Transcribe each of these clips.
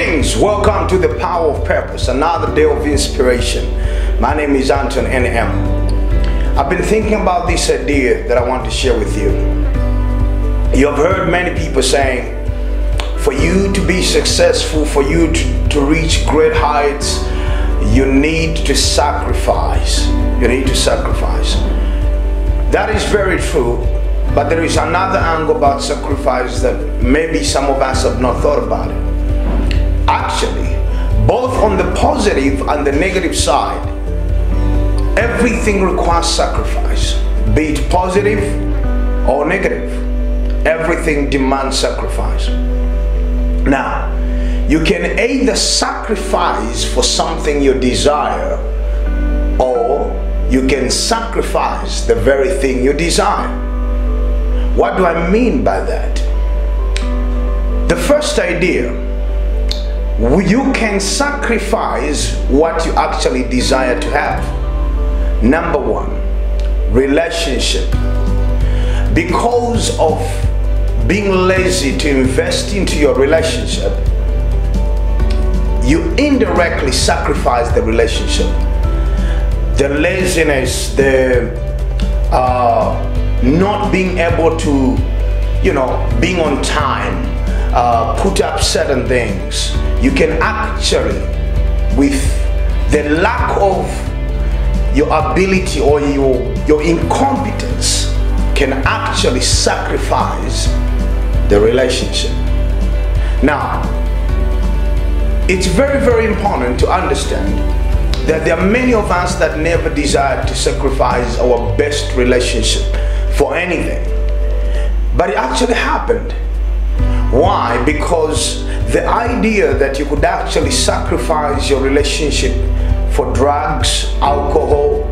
Greetings, welcome to the Power of Purpose, another day of inspiration. My name is Anton NM. I've been thinking about this idea that I want to share with you. You have heard many people saying, for you to be successful, for you to reach great heights, you need to sacrifice. You need to sacrifice. That is very true, but there is another angle about sacrifice that maybe some of us have not thought about it. Actually, both on the positive and the negative side, everything requires sacrifice. Be it positive or negative, everything demands sacrifice. Now, you can either sacrifice for something you desire, or you can sacrifice the very thing you desire. What do I mean by that? The first idea, you can sacrifice what you actually desire to have. Number one, relationship. Because of being lazy to invest into your relationship, you indirectly sacrifice the relationship. The laziness, the not being able to, being on time, put up certain things. You can actually, with the lack of your ability or your incompetence, can actually sacrifice the relationship. Now, it's very, very important to understand that there are many of us that never desired to sacrifice our best relationship for anything. But it actually happened. Why? Because the idea that you could actually sacrifice your relationship for drugs, alcohol,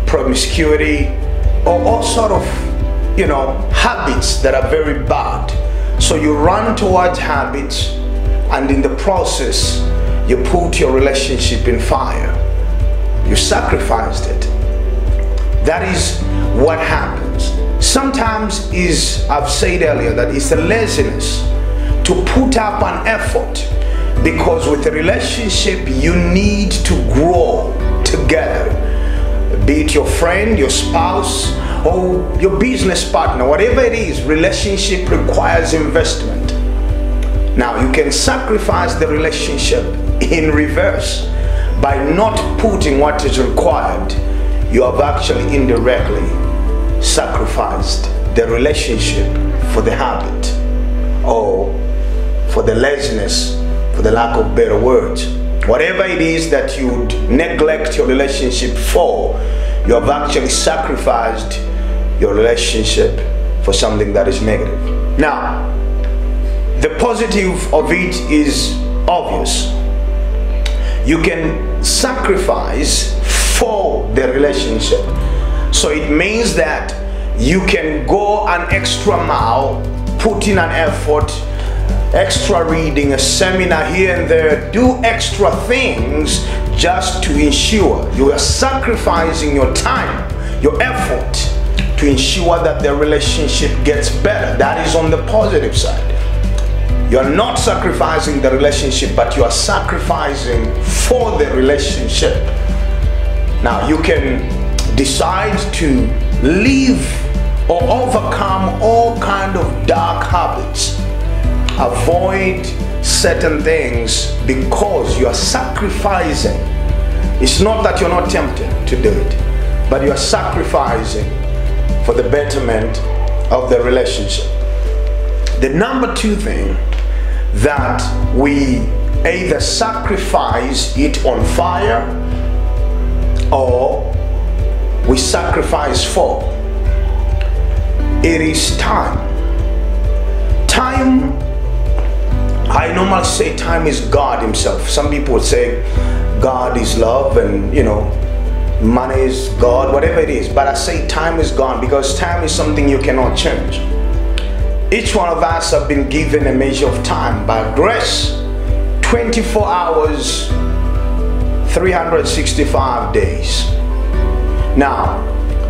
promiscuity, or all sort of, habits that are very bad. So you run towards habits, and in the process, you put your relationship in fire. You sacrificed it. That is what happens. Sometimes I've said earlier, that it's a laziness to put up an effort, because with a relationship you need to grow together. Be it your friend, your spouse, or your business partner, whatever it is, relationship requires investment. Now you can sacrifice the relationship in reverse. By not putting what is required, you have actually indirectly sacrificed the relationship for the habit, or for the laziness, for the lack of better words. Whatever it is that you would neglect your relationship for, you have actually sacrificed your relationship for something that is negative. Now, the positive of it is obvious. You can sacrifice for the relationship. So it means that you can go an extra mile, put in an effort, extra reading, a seminar here and there, do extra things just to ensure you are sacrificing your time, your effort to ensure that the relationship gets better. That is on the positive side. You are not sacrificing the relationship, but you are sacrificing for the relationship. Now you can decide to leave or overcome all kind of dark habits. Avoid certain things because you are sacrificing. It's not that you're not tempted to do it, but you are sacrificing for the betterment of the relationship. The number two thing that we either sacrifice it on fire or we sacrifice for, it is time. Time, I normally say time is God himself. Some people would say God is love and money is God, whatever it is. But I say time is God because time is something you cannot change. Each one of us have been given a measure of time by grace, 24 hours, 365 days. Now,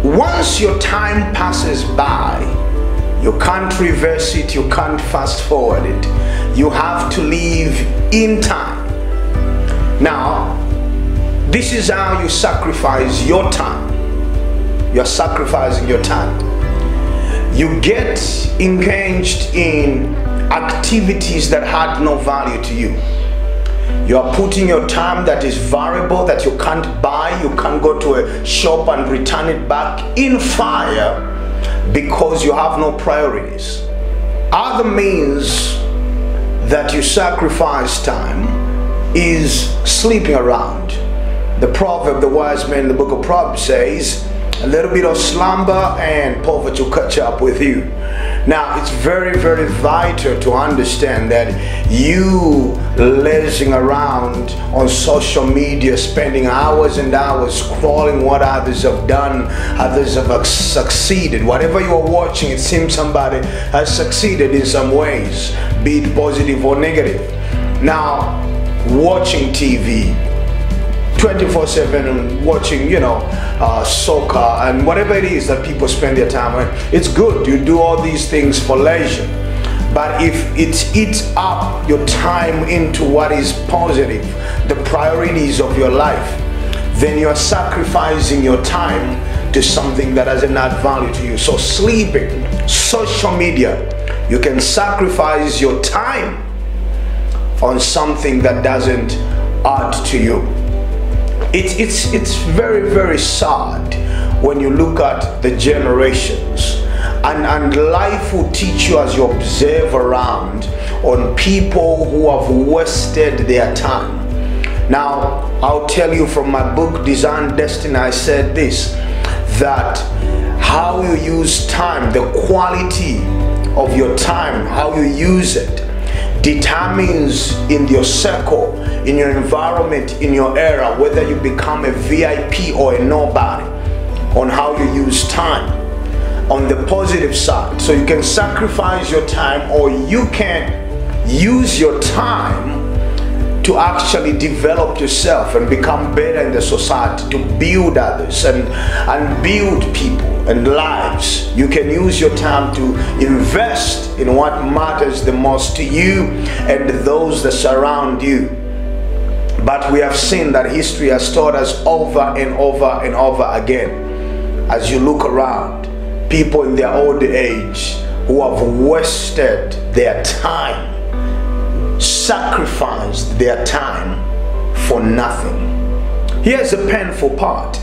once your time passes by, you can't reverse it, you can't fast forward it. You have to live in time. Now, this is how you sacrifice your time. You're sacrificing your time. You get engaged in activities that had no value to you. You are putting your time that is variable, that you can't buy, you can't go to a shop and return it back, in fire because you have no priorities. Other means that you sacrifice time is sleeping around. The proverb, the wise man in the book of Proverbs says, a little bit of slumber and poverty will catch up with you. Now, it's very, very vital to understand that you lazing around on social media, spending hours and hours scrolling what others have done, others have succeeded. Whatever you are watching, it seems somebody has succeeded in some ways, be it positive or negative. Now, watching TV 24/7, watching, soccer and whatever it is that people spend their time on, it's good. You do all these things for leisure. But if it eats up your time into what is positive, the priorities of your life, then you're sacrificing your time to something that doesn't add value to you. So sleeping, social media, you can sacrifice your time on something that doesn't add to you. It's very, very sad when you look at the generations, and life will teach you as you observe around on people who have wasted their time. Now, I'll tell you from my book Design Destiny, I said this, that how you use time, the quality of your time, how you use it, determines in your circle, in your environment, in your era, whether you become a VIP or a nobody, on how you use time on the positive side. So you can sacrifice your time, or you can use your time to actually develop yourself and become better in the society, to build others and build people and lives. You can use your time to invest in what matters the most to you and those that surround you. But we have seen that history has taught us over and over and over again, as you look around, people in their old age who have wasted their time, sacrificed their time for nothing. Here's the painful part.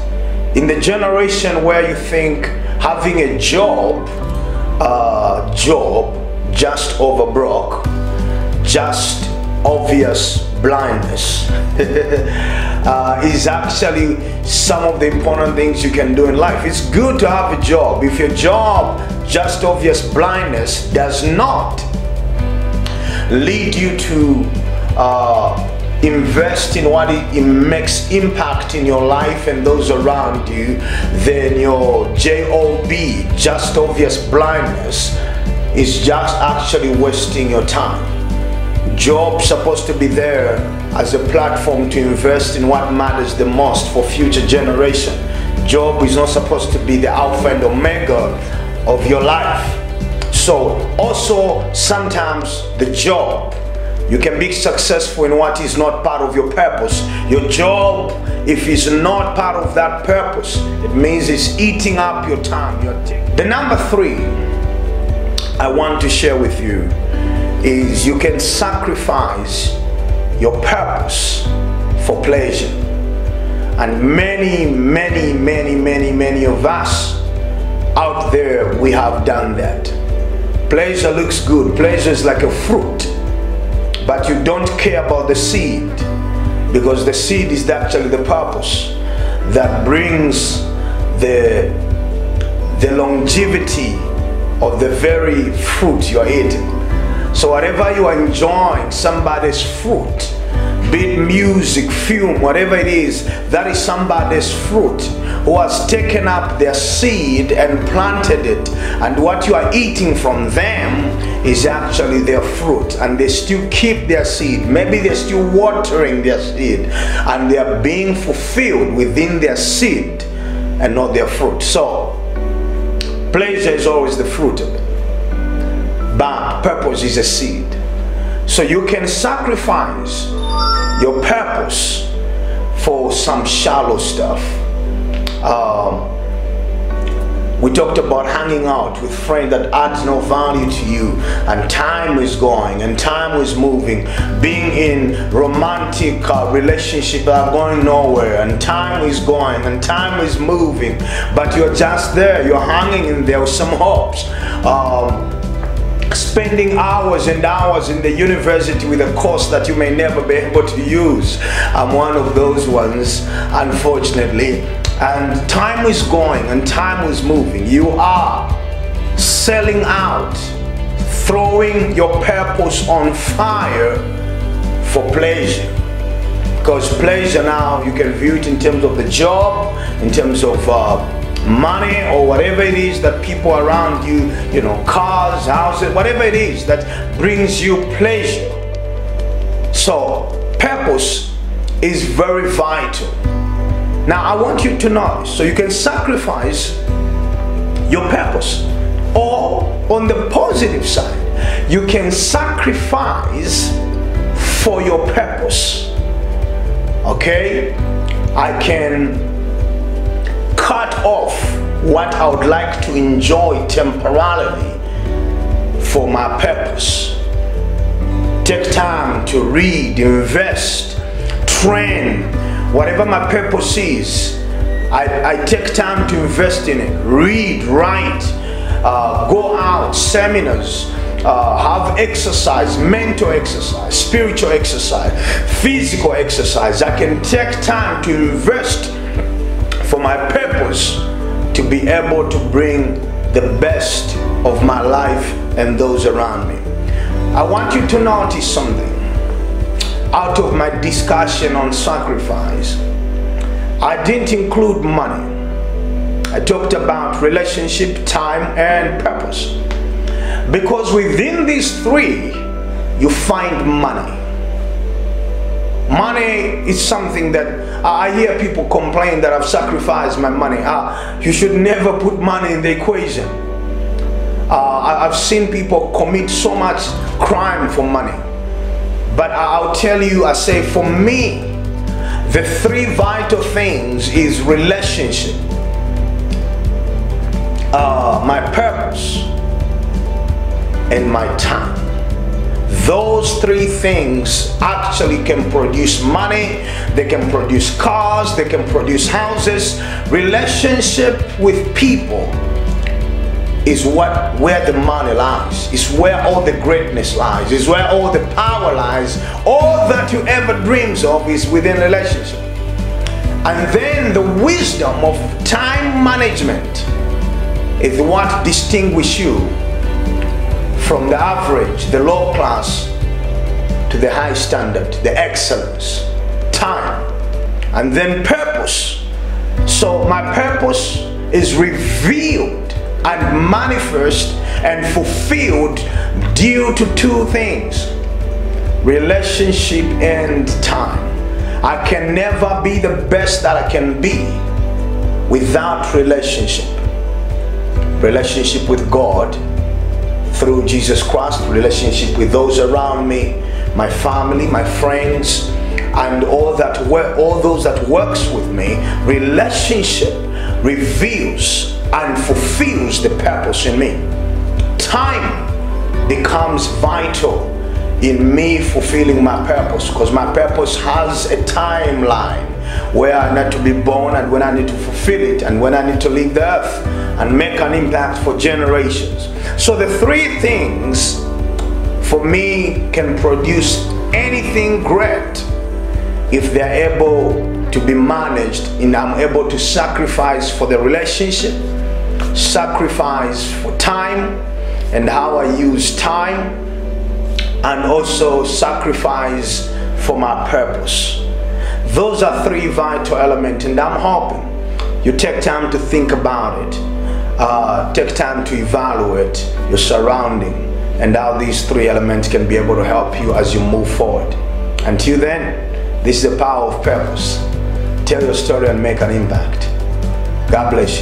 In the generation where you think having a job just over broke, just obvious blindness is actually some of the important things you can do in life. It's good to have a job. If your job, just obvious blindness, does not lead you to invest in what it makes impact in your life and those around you, then your job, just obvious blindness, is just actually wasting your time. Job's supposed to be there as a platform to invest in what matters the most for future generation. Job is not supposed to be the alpha and omega of your life. So also sometimes the job, you can be successful in what is not part of your purpose. Your job, if it's not part of that purpose, it means it's eating up your time. The number 3 I want to share with you is you can sacrifice your purpose for pleasure. And many of us out there, we have done that. Pleasure looks good. Pleasure is like a fruit, but you don't care about the seed, because the seed is actually the purpose that brings the longevity of the very fruit you are eating. So whatever you are enjoying, somebody's fruit, be it music, film, whatever it is, that is somebody's fruit who has taken up their seed and planted it, and what you are eating from them is actually their fruit, and they still keep their seed. Maybe they're still watering their seed, and they are being fulfilled within their seed and not their fruit. So pleasure is always the fruit of it, but purpose is a seed. So you can sacrifice your purpose for some shallow stuff. We talked about hanging out with friends that adds no value to you, and time is going and time is moving. Being in romantic relationship that are going nowhere, and time is going and time is moving, but you're just there, you're hanging in there with some hopes. Spending hours and hours in the university with a course that you may never be able to use. I'm one of those ones, unfortunately. And time is going and time is moving. You are selling out, throwing your purpose on fire for pleasure. Because pleasure now, you can view it in terms of the job, in terms of money, or whatever it is that people around you, you know, cars, houses, whatever it is that brings you pleasure. So purpose is very vital. Now I want you to know, so you can sacrifice your purpose, or on the positive side, you can sacrifice for your purpose. Okay, I can cut off what I would like to enjoy temporarily for my purpose. Take time to read, invest, train, whatever my purpose is. I take time to invest in it. Read, write, go out, seminars, have exercise, mental exercise, spiritual exercise, physical exercise. I can take time to invest for my purpose, to be able to bring the best of my life and those around me. I want you to notice something out of my discussion on sacrifice. I didn't include money. I talked about relationship, time, and purpose. Because within these three, you find money. Money is something that I hear people complain that I've sacrificed my money. You should never put money in the equation. I've seen people commit so much crime for money. But I'll tell you, I say, for me, the three vital things is relationship, my purpose, and my time. Those three things actually can produce money, they can produce cars, they can produce houses. Relationship with people is where the money lies, is where all the greatness lies, is where all the power lies. All that you ever dreams of is within relationship. And then the wisdom of time management is what distinguishes you from the average, the low class, to the high standard, the excellence. Time. And then purpose. So my purpose is revealed and manifest and fulfilled due to two things: relationship and time. I can never be the best that I can be without relationship. Relationship with God through Jesus Christ, relationship with those around me, my family, my friends, and all those that works with me. Relationship reveals and fulfills the purpose in me. Time becomes vital in me fulfilling my purpose, because my purpose has a timeline where I need to be born, and when I need to fulfill it, and when I need to leave the earth and make an impact for generations. So the three things for me can produce anything great if they're able to be managed, and I'm able to sacrifice for the relationship, sacrifice for time and how I use time, and also sacrifice for my purpose. Those are three vital elements, and I'm hoping you take time to think about it. Take time to evaluate your surrounding and how these three elements can be able to help you as you move forward. Until then, this is the power of purpose. Tell your story and make an impact. God bless you.